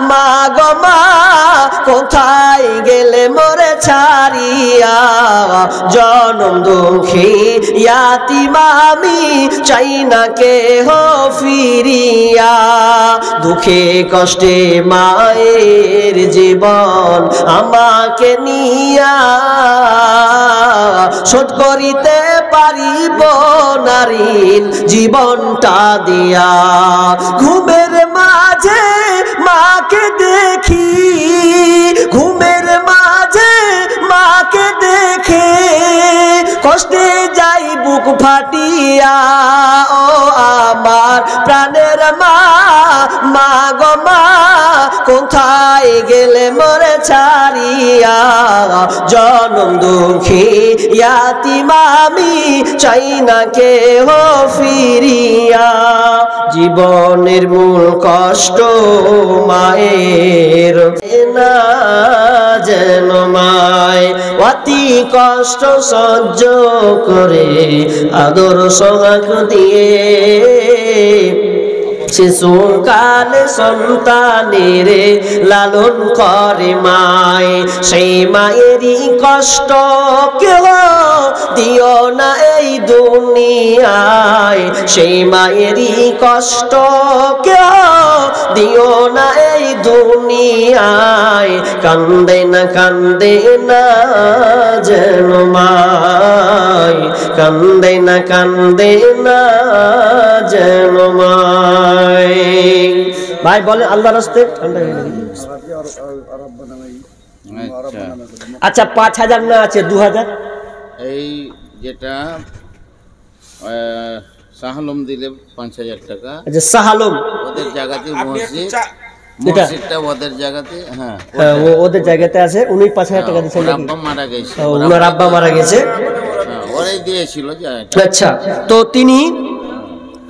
মা গো মা কোথায় গেলে মোরে ছাড়িয়া জনম দুঃখী ইয়াতিম আমি চাই না কেহ ফিরিয়া দুঃখে কষ্টে মায়ের জীবন আমাকে নিয়া শোধ করিতে পারিব নারীন জীবনটা দিয়া ঘুমের মাঝে মাকে দেখি ঘুমের মাঝে মাকে দেখে কষ্টে যাই বুক ফাটিয়া ও আমার প্রাণের মা মা গো মা কোথায় গেলে মোরে ছাড়িয়া জনম দুঃখী ইয়াতিম আমি চাই না কেহ ফিরিয়া জীবনের মূল কষ্ট মায়ের না যেন মায় অতি কষ্ট সহ্য করে আদর সোহাগ দিয়ে শিশুকালে সন্তানের লালন করে মায় সেই মায়েরই কষ্ট কেহ দিও না এই দুনিয়ায় সেই মায়েরই কষ্ট কেহ দিও না এই দুনিয়ায় কান্দে না যেন মায় কান্দে না যেন মায় ভাই বলে আল্লাহ রাস্তে ঠান্ডা হয়ে গেল আচ্ছা 5000 না আছে 2000 এই যেটা শাহালম দিলে 5000 টাকা আচ্ছা শাহালম ওদের জায়গাতে মসজিদটা ওদের জায়গাতে হ্যাঁ ওদের জায়গাতে আছে উনি 5000 টাকা দিয়েছেন আব্বা মারা গেছে ওনার আব্বা মারা গেছে ওরাই দিয়েছিল আচ্ছা তো তিনি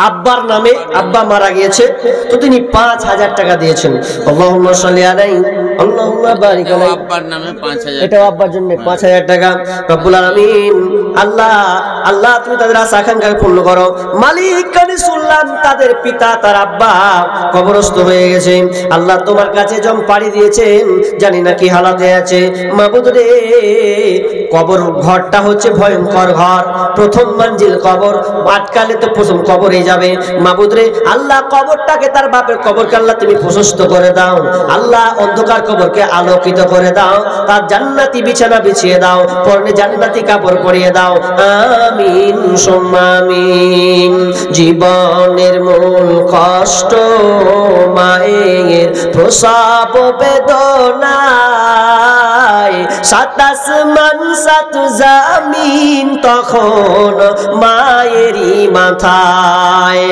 আব্বার নামে আব্বা মারা গিয়েছে তো তিনি 5000 টাকা দিয়েছেন আল্লাহুম্মা সাল্লি আলাইহি আল্লাহুম্মা বারিক আলাইহি আব্বার নামে 5000 এটা আব্বার জন্য 5000 টাকা রব্বুল আলামিন আল্লাহ তুমি তাদের আশা আকাঙ্ক্ষা পূর্ণ করো মালিক কানে শুনলাম তাদের পিতা তার আব্বা কবরস্থ হয়ে গেছে আল্লাহ তোমার কাছে জম পাড়ি দিয়েছেন জানি না কি হালাতে আছে মাবুদ রে কবর ঘরটা হচ্ছে ভয়ঙ্কর ঘর প্রথম মঞ্জিল কবর আটকালে তো প্রথম কবরে যাবে মাবুদ রে আল্লাহ কবরটাকে তার বাপের কবরকে আল্লাহ তুমি প্রশস্ত করে দাও আল্লাহ অন্ধকার কবরকে আলোকিত করে দাও তার জান্নাতি বিছানা বিছিয়ে দাও পরনে জান্নাতি কাপড় পরিয়ে দাও আমিন সুম্মা আমিন জীবনের মূল কষ্ট মায়ের প্রসব বেদনায় সাত আসমান সাত জামিন তখন মায়েরই মাথায়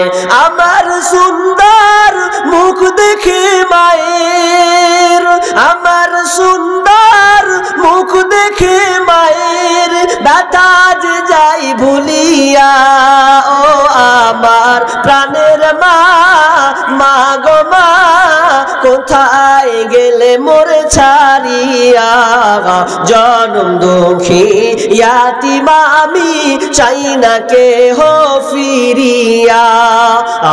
আমার সুন্দর মুখ দেখে মায়ের আমার সুন্দর মুখ দেখে মায়ের ব্যথা যে যাই ভুলিয়া ও আমার প্রাণের মা মা গো মা কোথায় গেলে মোরে ছাড়িয়া জনম দুঃখী ইয়াতিম আমি চাই না কেহ ফিরিয়া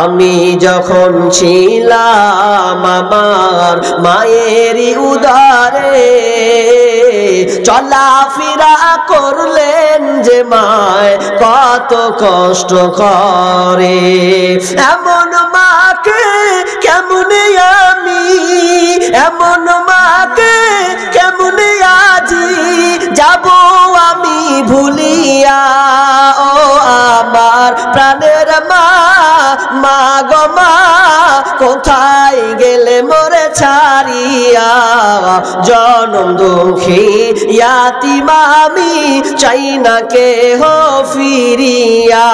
আমি যখন ছিলাম আমার মায়েরই উদরে চলাফেরা করলেন যে মায় কত কষ্ট করে এমন মাকে কেমনে আমি এমন মাকে কেমনে আজি যাব আমি ভুলিয়া ও আমার প্রাণের মা মা গো মা কোথায় গেলে মোরে ছাড়িয়া জনম দুঃখী ইয়াতিম আমি চাই না কেহ ফিরিয়া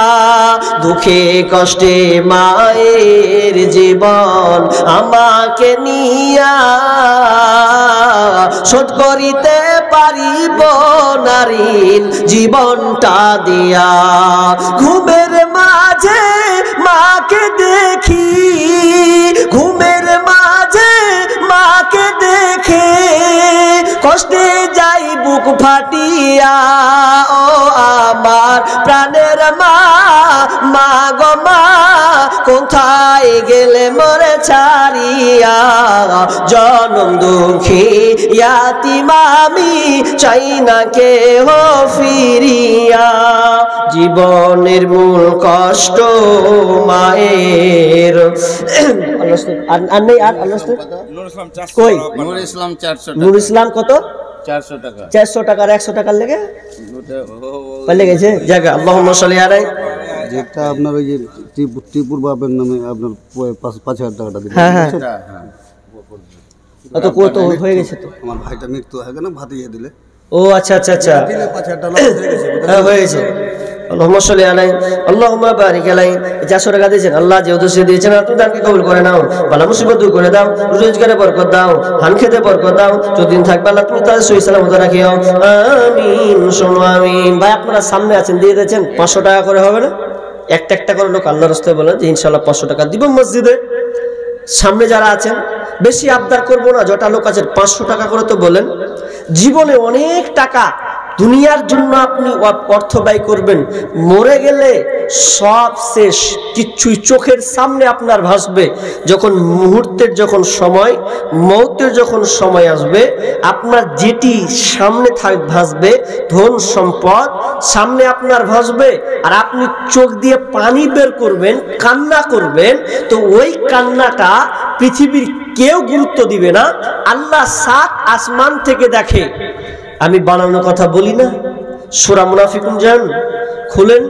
দুঃখে কষ্টে মায়ের জীবন আমাকে নিয়া শোধ করিতে পারিব নারীন জীবনটা দিয়া ঘুমের মাঝে মাকে দেখি ঘুমের মাঝে মাকে দেখে কষ্টে যাই বুক ফাটিয়া ও আমার প্রাণের মা মা গো মা কোথায় গেলে মরে ছাড়িয়া জনম দুঃখী ইয়াতিম আমি চাই না কেহ ফিরিয়া জীবনের মূল কষ্ট মায়ের আর নেই আর কই নূর ইসলাম 400 টাকা নূর ইসলাম কত 400 টাকা 400 টাকার 100 টাকার লেগে পাইলে গেছে জায়গা আল্লাহুম্মা সাল্লি আলাইহি যেটা আপনার ওই যে টিপুর বাপের নামে আপনার 5000 টাকাটা দিলেন হ্যাঁ হ্যাঁ তো কত হয়ে গেছে তো আমার ভাইটা মৃত্যু হয়ে গেল ভাতিয়ে দিলে ও আচ্ছা আচ্ছা আচ্ছা দিলে 5000 টাকা হয়ে গেছে হ্যাঁ হয়ে গেছে আল্লাহুম্মা সাল্লি আলাইহি আল্লাহুম্মা বারিক আলাইহি 400 টাকা দিয়েছেন আল্লাহ যে উদ্দেশ্যে দিয়েছেন তুমি দানকে কবুল করে নাও বালা মুসিবত দূর করে দাও রোজগারে বরকত দাও হান খেতে বরকত দাও যতদিন থাকবে আল্লাহ তুমি তাদের সহি সালামত রাখিও আমিন শোনো আমিন ভাই আপনারা সামনে আছেন দিয়ে দিয়েছেন 500 টাকা করে হবে না একটা একটা করে লোক আল্লাহর রাস্তায় বলেন যে ইনশাআল্লাহ 500 টাকা দিব মসজিদে সামনে যারা আছেন বেশি আবদার করব না যটা লোক আছেন 500 টাকা করে তো বলেন জীবনে অনেক টাকা দুনিয়ার জন্য আপনি অর্থ ব্যয় করবেন মরে গেলে সব শেষ কিচ্ছুই চোখের সামনে আপনার ভাসবে যখন মুহূর্তের যখন সময় মৌতের যখন সময় আসবে আপনার যেটি সামনে ভাসবে ধন সম্পদ সামনে আপনার ভাসবে আর আপনি চোখ দিয়ে পানি বের করবেন কান্না করবেন তো ওই কান্নাটা পৃথিবীর কেউ গুরুত্ব দিবে না আল্লাহ 7 আসমান থেকে দেখে আমি বানানোর কথা বলি না সূরা মুনাফিকুন জান খুলেন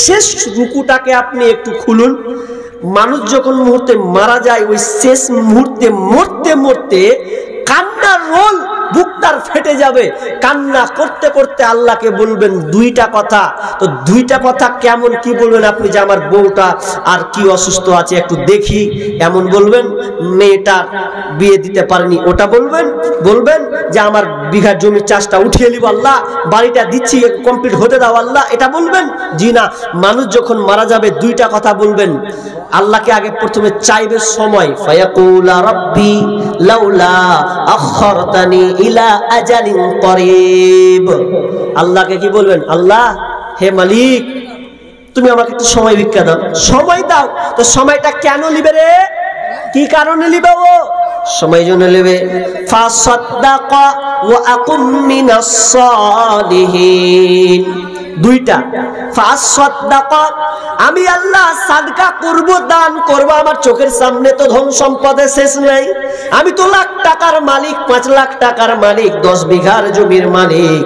শেষ রুকুটাকে আপনি একটু খুলুন মানুষ যখন মুহূর্তে মারা যায় ওই শেষ মুহূর্তে মরতে মরতে কান্নার রোল বুকটার ফেটে যাবে কান্না করতে করতে আল্লাহকে বলবেন দুইটা কথা তো দুইটা কথা কেমন কি বলবেন আপনি যে আমার বউটা আর কি অসুস্থ আছে একটু দেখি এমন বলবেন মেয়েটা বিয়ে দিতে পারেনি ওটা বলবেন যে আমার বিঘা জমির চাষটা উঠিয়ে নিব আল্লাহ বাড়িটা দিচ্ছি কমপ্লিট হতে দাও আল্লাহ এটা বলবেন জি না মানুষ যখন মারা যাবে দুইটা কথা বলবেন আল্লাহকে আগে প্রথমে চাইবে সময় ফায়াকুলা রাব্বি লাউলা আখরতানি ইলা আজালিন করিব আল্লাহকে কি বলবেন আল্লাহ হে মালিক তুমি আমাকে একটু সময় ভিক্ষা দাও সময় দাও তো সময়টা কেন নিবে রে কি কারণে নিবে ও সময় জন্য নেবে ফাসাদদাকা ওয়া আকুম মিনাস সালিহিন দুইটা ফাসাদদাকা আমি আল্লাহ সাদকা করব দান করব আমার চোখের সামনে তো ধন সম্পদের শেষ নাই আমি তো লাখ টাকার মালিক 5 লাখ টাকার মালিক 10 বিঘার জমির মালিক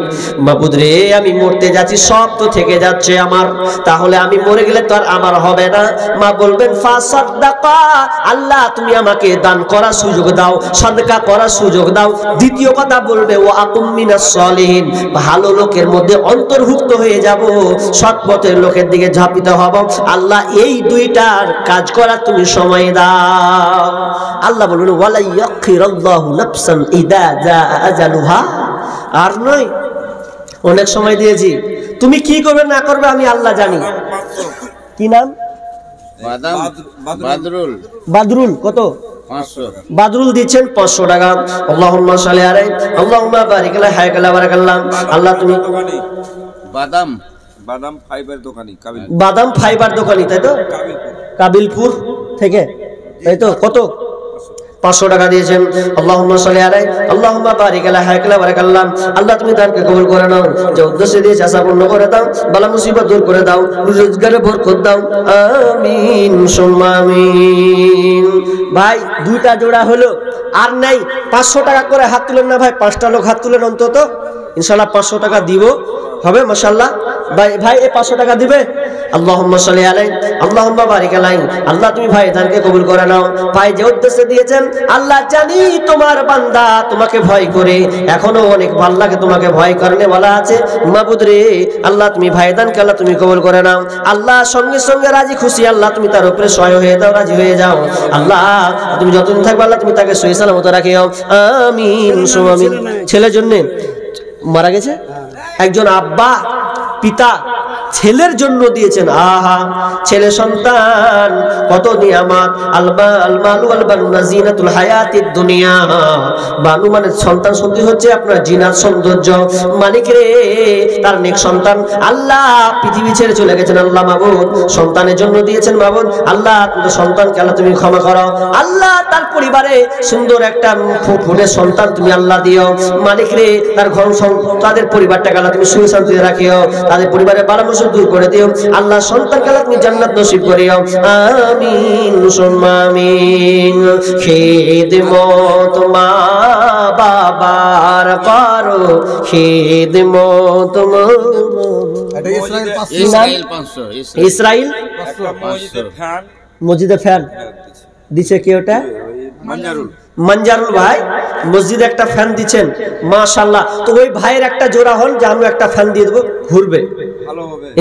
মাবুদ রে আমি মরতে যাচ্ছি সব তো থেকে যাচ্ছে আমার তাহলে আমি মরে গেলে তো আর আমার হবে না মা বলবেন ফাসাদদাকা আল্লাহ তুমি আমাকে দান করার সুযোগ দাও সাদকা করার সুযোগ দাও দ্বিতীয় কথা বলবে ও আকুম মিনাস সালিহিন ভালো লোকের মধ্যে অন্তর্ভুক্ত হয়ে যাব সৎ পথের লোকের দিকে ঝাঁপিতে হব আল্লাহ এই দুইটার কাজ করার তুমি সময় দাও আল্লাহ বলবেন ওয়ালা ইয়াখিরাল্লাহু নাফসান ইদা জা আজালুহা আর নয় অনেক সময় দিয়েছি তুমি কি করবে না করবে আমি আল্লাহ জানি কি নাম বাদরুল কত 500 বাদরুল দিচ্ছেন 500 টাকা আল্লাহুম্মা সাল্লি আলাইহি আল্লাহুম্মা বারিক আলাইহি হায়াকাল্লাহ বারাকাল্লাহ আল্লাহ তুমি বাদাম ফাইবার দোকানি বাদাম ফাইবার দোকানি তাই তো কাবিলপুর থেকে তাই তো কত 500 টাকা দিয়েছেন আল্লাহুম্মা সাল্লি আলাইহি আল্লাহুম্মা বারিক আলাইহি হায়াকাল্লাহ বারাকাল্লাহ আল্লাহ তুমি দানকে কবুল করে নাও যে উদ্দেশ্যে দিয়েছ আশা পূর্ণ করে দাও বালা মুসিবত দূর করে দাও রোজগারে বরকত দাও আমিন সুম্মা আমিন ভাই দুইটা জোড়া হলো আর নাই 500 টাকা করে হাত তুলেন না ভাই 5টা লোক হাত তুলেন অন্তত ইনশাআল্লাহ 500 টাকা দিব হবে মাশাআল্লাহ ভাই এই 500 টাকা দিবে আল্লাহুম্মা সাল্লি আলাইহি আল্লাহুম্মা বারিক আলাইহি আল্লাহ তুমি ভাই দানকে কবুল করে নাও ভাই যে উদ্দেশ্যে দিয়েছেন আল্লাহ জানি তোমার বান্দা তোমাকে ভয় করে এখনো অনেক আল্লাহকে তোমাকে ভয় করনে বলা আছে মাবুদ রে আল্লাহ তুমি ভাই দানকে আল্লাহ তুমি কবুল করে নাও আল্লাহ সঙ্গে সঙ্গে রাজি খুশি আল্লাহ তুমি তার উপরে সহায় হয়ে দাও রাজি হয়ে যাও আল্লাহ তুমি যতদিন থাকবে আল্লাহ তুমি তাকে সহি সালামত রাখিও আমিন সুম্মা আমিন ছেলের জন্য মারা গেছে একজন আব্বা পিতা ছেলের জন্য দিয়েছেন। আহা, ছেলে সন্তান কত নিয়ামত। আলমালু আল বানুনা জিনাতুল হায়াতিদ দুনিয়া। বানু মানে সন্তান, সন্তান হচ্ছে আপনার জিনাত, সৌন্দর্য। মালিক রে, তার নেক সন্তান আল্লাহ পৃথিবী ছেড়ে চলে গেছেন। আল্লাহ মাবুদ সন্তানের জন্য দিয়েছেন। মাবুদ আল্লাহ তুমি সন্তানকে আল্লাহ তুমি ক্ষমা করো। আল্লাহ তার পরিবারে সুন্দর একটা ফুটফুটে সন্তান তুমি আল্লাহ দিও। মালিক রে, তার ঘর তাদের পরিবারটাকে আল্লাহ তুমি সুখে শান্তিতে রাখিও। তাদের পরিবারের বারামর্শ দূর করে দিও। আল্লাহ সন্তানকে আল্লাহ তুমি জান্নাত নসিব করিও। আমিন সুম্মা আমিন। খিদমত মা বাবার করো, খিদমত ইসরাইল 500 ইসরাইল মসজিদে ফ্যান দিছে কি? ওটা মঞ্জারুল ভাই মসজিদে একটা ফ্যান দিচ্ছেন, মাশাআল্লাহ। তো ওই ভাইয়ের একটা জোড়া হল যে আমি একটা ফ্যান দিয়ে দেবো, ঘুরবে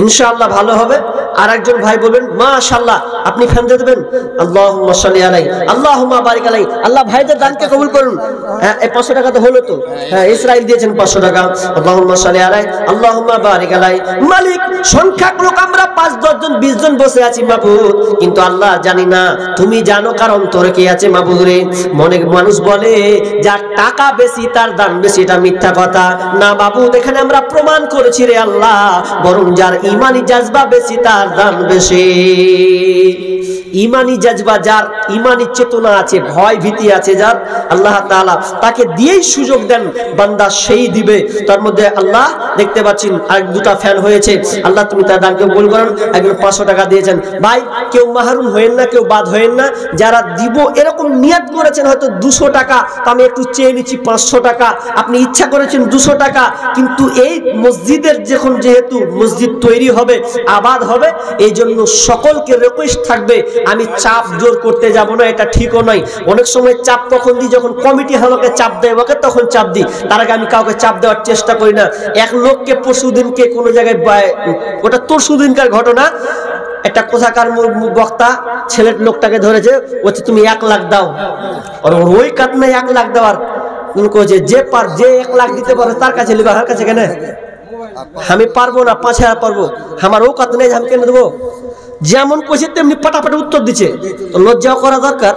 ইনশাআল্লাহ, ভালো হবে। আর একজন ভাই বলবেন মাশাআল্লাহ আপনি ফ্যান দিয়ে দেবেন, আল্লাহুম্মা সাল্লি আলাইহি আল্লাহুম্মা বারিক আলাইহি। আল্লাহ ভাইদের দানকে কবুল করুন। হ্যাঁ, এই 500 টাকা তো হলো তো। হ্যাঁ, ইসরাইল দিয়েছেন 500 টাকা। আল্লাহুম্মা সাল্লি আলাইহি আল্লাহুম্মা বারিক আলাইহি। মালিক, সংখ্যক লোক আমরা 5-10 জন 20 জন বসে আছি মাবুদ, কিন্তু আল্লাহ জানি না, তুমি জানো কার অন্তরে কি আছে মাবুদ রে। মনে মানুষ বলে যার টাকা বেশি তার দাম বেশি, এটা মিথ্যা কথা না মাবুদ। এখানে আমরা প্রমাণ করেছি রে আল্লাহ, বরং যার ইমানি জাজবা বেশি তার দাম বেশি। ইমানি জাজবা, যার ইমানি চেতনা আছে, ভয় ভীতি আছে যার, আল্লাহ তাআলা তাকে দিয়েই সুযোগ দেন, বান্দা সেই দিবে। তার মধ্যে আল্লাহ দেখতে পাচ্ছেন আর দুটা ফ্যান হয়েছে। আল্লাহ তুমি তার দানকে কবুল করুন। একজন 500 টাকা দিয়েছেন। ভাই কেউ মাহরুম হয়েন না, কেউ বাদ হয়েন না। যারা দিব এরকম নিয়ত করেছেন হয়তো 200 টাকা, তো আমি একটু চেয়ে নিচ্ছি 500 টাকা। আপনি ইচ্ছা করেছেন 200 টাকা, কিন্তু এই মসজিদের যখন যেহেতু মসজিদ তৈরি হবে, আবাদ হবে, এই জন্য সকলকে রিকোয়েস্ট থাকবে, আমি চাপ জোর করতে যাব না, এটা ঠিকও নয়। অনেক সময় চাপ কখন দিই, যখন কমিটি আমাকে চাপ দেয় ওকে তখন চাপ দিই, তার আগে আমি কাউকে চাপ দেওয়ার চেষ্টা করি না। এক লোককে পরশুদিনকে কোনো জায়গায়, ওটা পরশুদিনকার ঘটনা, একটা কোথাকার বক্তা ছেলের লোকটাকে ধরেছে, বলছে তুমি 1 লাখ দাও। আর ওই কাট নাই 1 লাখ দেওয়ার, যে 1 লাখ দিতে পারে তার কাছে নেবে, আমার কাছে কেন? আমি পারবো না, 5000 পারবো, আমার ও কাত নেই, আমি কেন দেবো? যেমন কইছে তেমনি পাটাপাটি উত্তর দিচ্ছে। তো লজ্জা করা দরকার,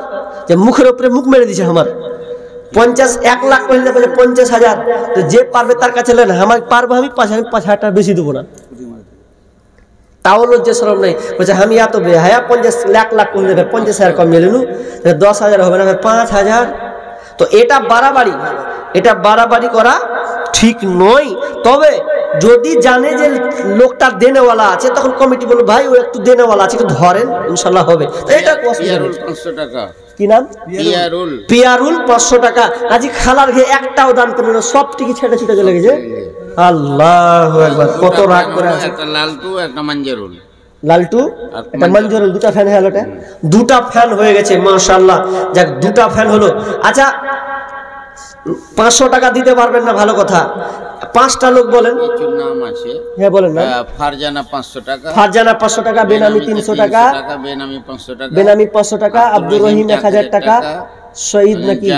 যে মুখের উপরে মুখ মেরে দিছে। আমার 1 লাখ কইলে 50,000, তো যে পারবে তার কাছে নেন, আমার পারবো আমি 5,000 টাকা বেশি দেবো না। তাও লজ্জা শরম নাই, বলছে আমি এত বেহায়া 1 লাখ কোন দেবে, 50,000 কম মেলেনু, 10,000 হবে না, 5,000। তো এটা বাড়াবাড়ি, এটা বাড়াবাড়ি করা ঠিক নয়। তবে যদি জানে যে লোকটা দেনেওয়ালা আছে, তখন কমিটি বলবে ভাই ও একটু দেনেওয়ালা আছে, একটু ধরেন, ইনশাল্লাহ হবে। এটা 500 টাকা। কি নাম? পিয়ারুল 500 টাকা। আজি খালার ঘে একটাও দান করলো না, সব টিকি ছেটে ছুটে চলে গেছে। আল্লাহু আকবার, কত রাগ করে আছে। একটা লালটু, একটা মঞ্জারুল। লালটু, একটা মঞ্জুরুল, দুটা ফ্যান হলো, দুটা ফ্যান হয়ে গেছে মাশাআল্লাহ। যাক, দুটা ফ্যান হলো। আচ্ছা 500 টাকা দিতে পারবেন না, ভালো কথা। 5টা লোক বলেন, কিছুর নাম আছে। হ্যাঁ বলেন না। ফারজানা 500 টাকা, ফারজানা 500 টাকা, বেনামি 300 টাকা, বেনামি 500 টাকা, বেনামি 500 টাকা, আব্দুর রহিম 1000 টাকা, শহীদ নাকি